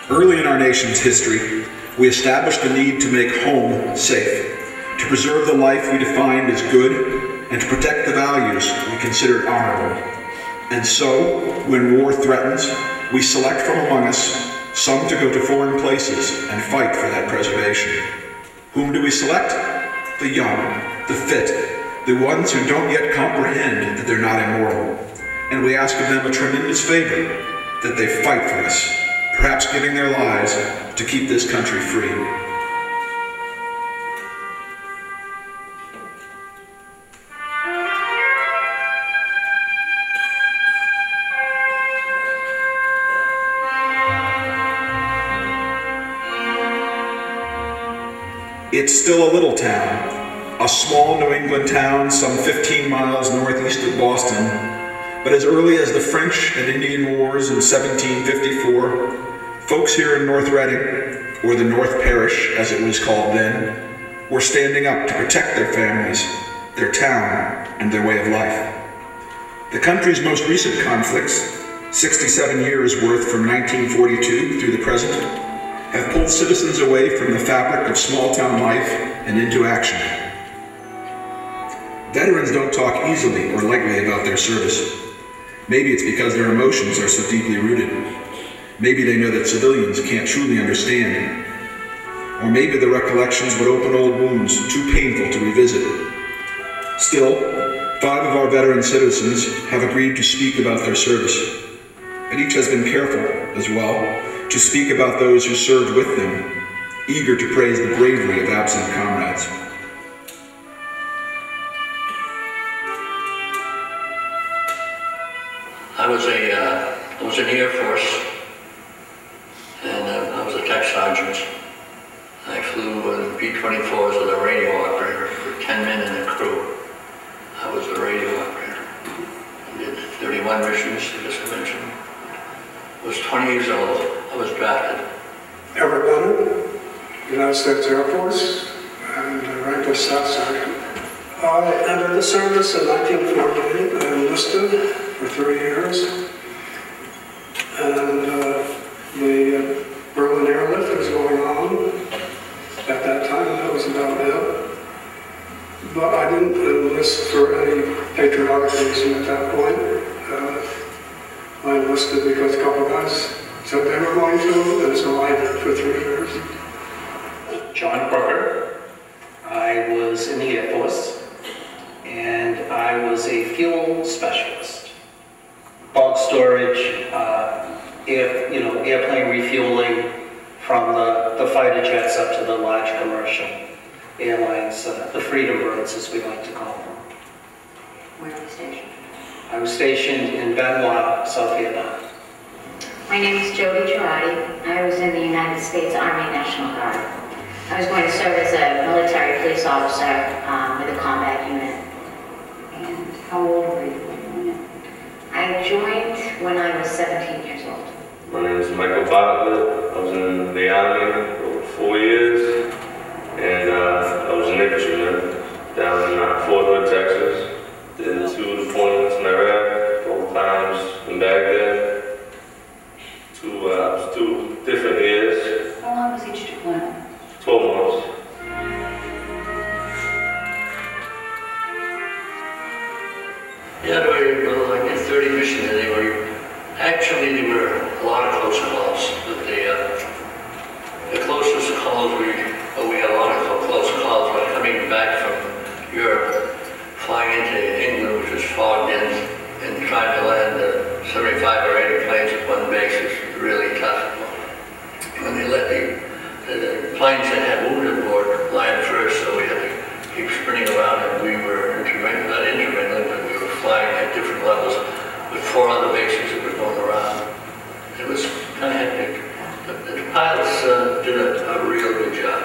Early in our nation's history, we established the need to make home safe, to preserve the life we defined as good, and to protect the values we considered honorable. And so, when war threatens, we select from among us some to go to foreign places and fight for that preservation. Whom do we select? The young, the fit, the ones who don't yet comprehend that they're not immortal. And we ask of them a tremendous favor, that they fight for us, perhaps giving their lives to keep this country free. It's still a little town, a small New England town some 15 miles northeast of Boston, but as early as the French and Indian Wars in 1754, folks here in North Reading, or the North Parish as it was called then, were standing up to protect their families, their town, and their way of life. The country's most recent conflicts, 67 years worth from 1942 through the present, have pulled citizens away from the fabric of small-town life and into action. Veterans don't talk easily or lightly about their service. Maybe it's because their emotions are so deeply rooted. Maybe they know that civilians can't truly understand. Or maybe the recollections would open old wounds too painful to revisit. Still, 5 of our veteran citizens have agreed to speak about their service. But each has been careful, as well, to speak about those who served with them, eager to praise the bravery of absent comrades. I was in the Air Force, and I was a tech sergeant. I flew with B-24s as a radio operator for 10 men in the crew. I was the radio operator. I did 31 missions to this convention. I was 20 years old. I was drafted. Everett Leonard, United States Air Force, and ranked as Staff Sergeant. I entered the service in 1948. I enlisted for 3 years. And the Berlin airlift was going on at that time. That was about it. But I didn't enlist for any patriotic reason at that point. I enlisted because a couple guys said they were going to, and so I did for 3 years. John Brooker. I was in the Air Force, and I was a fuel specialist. Bulk storage, airplane refueling from the fighter jets up to the large commercial airlines, the freedom birds as we like to call them. Where were you stationed? I was stationed in Benoit, South Vietnam. My name is Jody Girardi. I was in the United States Army National Guard. I was going to serve as a military police officer with a combat unit. And how old were you when you went in? I joined when I was 17 years old. My name is Michael Bartlett. I was in the Army for 4 years, and I was an infantryman down in Fort Hood, Texas. Did 2 deployments in Iraq, 4 times in Baghdad. 2 different years. How long was each deployment? 12 months. Yeah, I did 30 missions, and they were a lot of close calls. But the closest calls we had a lot of close calls when coming back from Europe, flying into England, which was fogged in, and trying to land 75 or 80 planes at one base is really tough. When they let the planes that had wounded aboard land first, so we had to keep sprinting around, and we were not intermingling, but we were flying at different levels with 4 other bases that were going around. It was kind of hectic. The pilots did a real good job.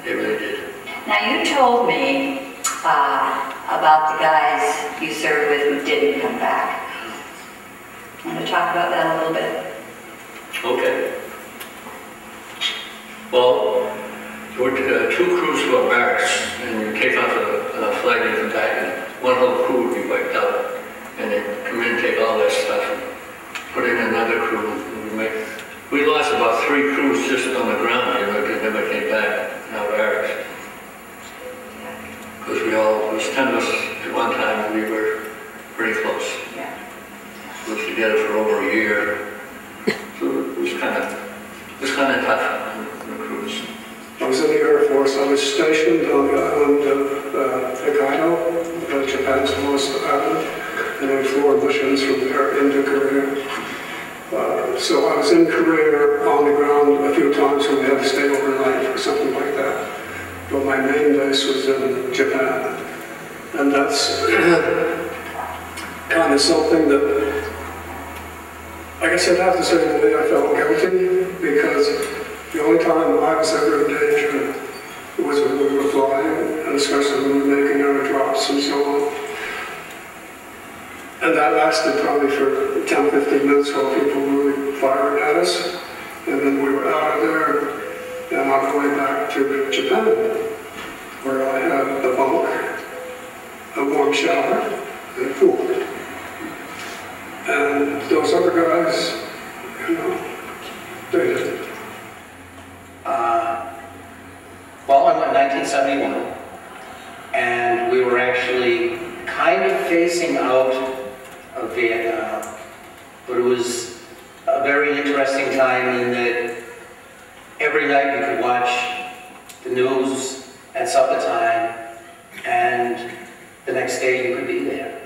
They really did. Now you told me about the guys you served with who didn't come back. Want to talk about that a little bit? Okay. Well, there were 2 crews from barracks, and you take off a flag in the back, and one whole crew would be wiped out, and they'd come in and take about 3 crews just on the ground, you know, because never came back in our barracks. Because it was 10 of us at one time, we were pretty close. Yeah. We were together for over a year. So it was kind of tough on the crews. I was in the Air Force. I was stationed on the island of Hokkaido, Japan's lowest island, and I flew missions from there into Korea. So I was in Korea on the ground a few times when we had to stay overnight or something like that. But my main base was in Japan. And that's kind of something that, I guess I'd have to say the way I felt guilty, because the only time I was ever in danger was when we were flying, and especially when we were making our drops and so on. And that lasted probably for 10-15 minutes while people were firing at us. And then we were out of there and on the way back to Japan, where I had a bunk, a warm shower, and food. And those other guys, you know, they didn't. Well, I went in 1971, and we were actually kind of facing out of Vietnam, but it was a very interesting time in that every night you could watch the news at supper time, and the next day you could be there.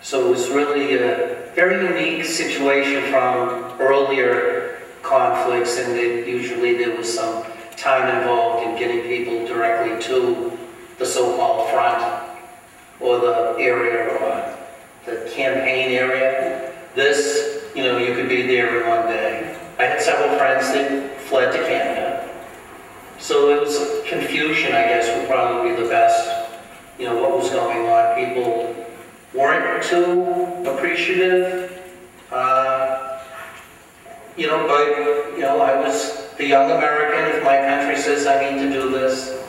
So it was really a very unique situation from earlier conflicts, and that usually there was some time involved in getting people directly to the so-called front or the area or the campaign area. This, you know, you could be there in one day. I had several friends that fled to Canada. So it was confusion, I guess, would probably be the best, you know, what was going on. People weren't too appreciative, you know, but, you know, I was the young American. If my country says I need to do this,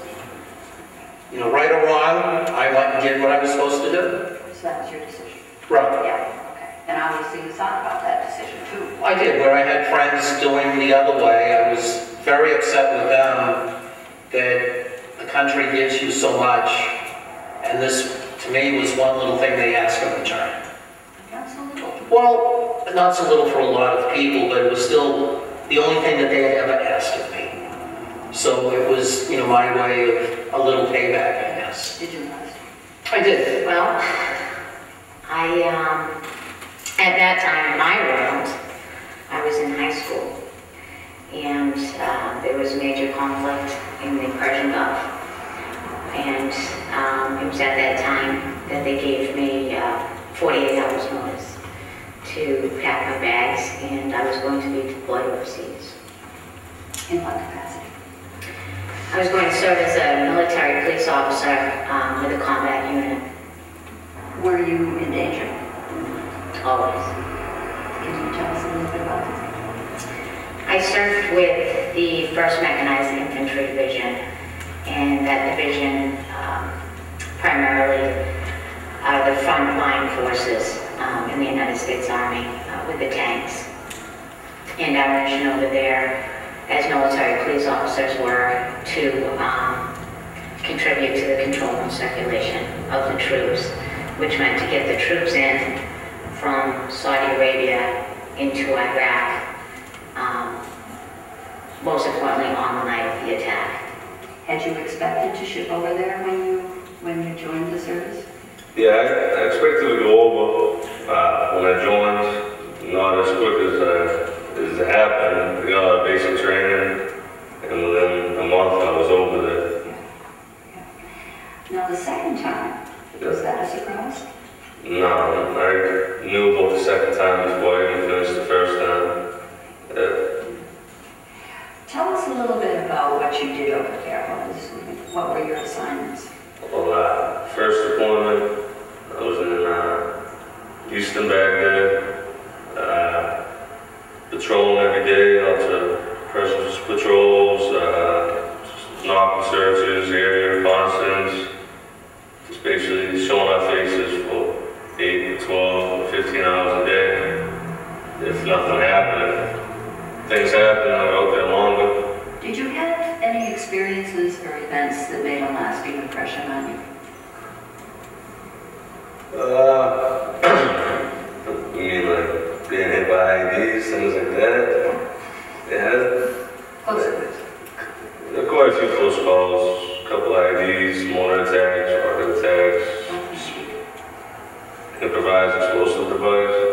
you know, right or wrong, I went and did what I was supposed to do. So that was your decision? Right. Yeah, okay. And obviously you thought about that decision too. I did. Where I had friends doing the other way, I was very upset with them that the country gives you so much, and this, to me, was one little thing they asked in return. Not so little. Well, not so little for a lot of people, but it was still the only thing that they had ever asked of me. So it was, you know, my way of a little payback, I guess. Did you last? I did. Well, at that time in my world, I was in high school, and there was major conflict in the Persian Gulf. And it was at that time that they gave me 48 hours notice to pack my bags, and I was going to be deployed overseas. In what capacity? I was going to serve as a military police officer with a combat unit, Were you in danger? always. Can you tell us a little bit about that? I served with the 1st Mechanized Infantry Division, and that division primarily are the frontline forces in the United States Army with the tanks. And our mission over there as military police officers were to contribute to the control and circulation of the troops, which meant to get the troops in from Saudi Arabia into Iraq, most importantly on the night of the attack. Had you expected to ship over there when you joined the service? Yeah, I expected to go over when I joined, not as quick as it happened. We got our basic training, and within a month I was over there. Now the second time, was that a surprise? No, I knew about the second time before I even finished the first time. Tell us a little bit about what you did over there. What were your assignments? Well, first deployment, I was in Eastern Baghdad, patrolling every day, out to personal patrols, knocking searches, area reconnaissance, just basically showing our faces for 8, 12, 15 hours a day. If nothing happened, things happened, I'm out there longer. Did you have any experiences or events that made a lasting impression on you? You mean like being hit by IDs, things like that? Yeah. Close. There are quite a few close calls, a couple IDs, mortar attacks, rocket attacks, improvised explosive device.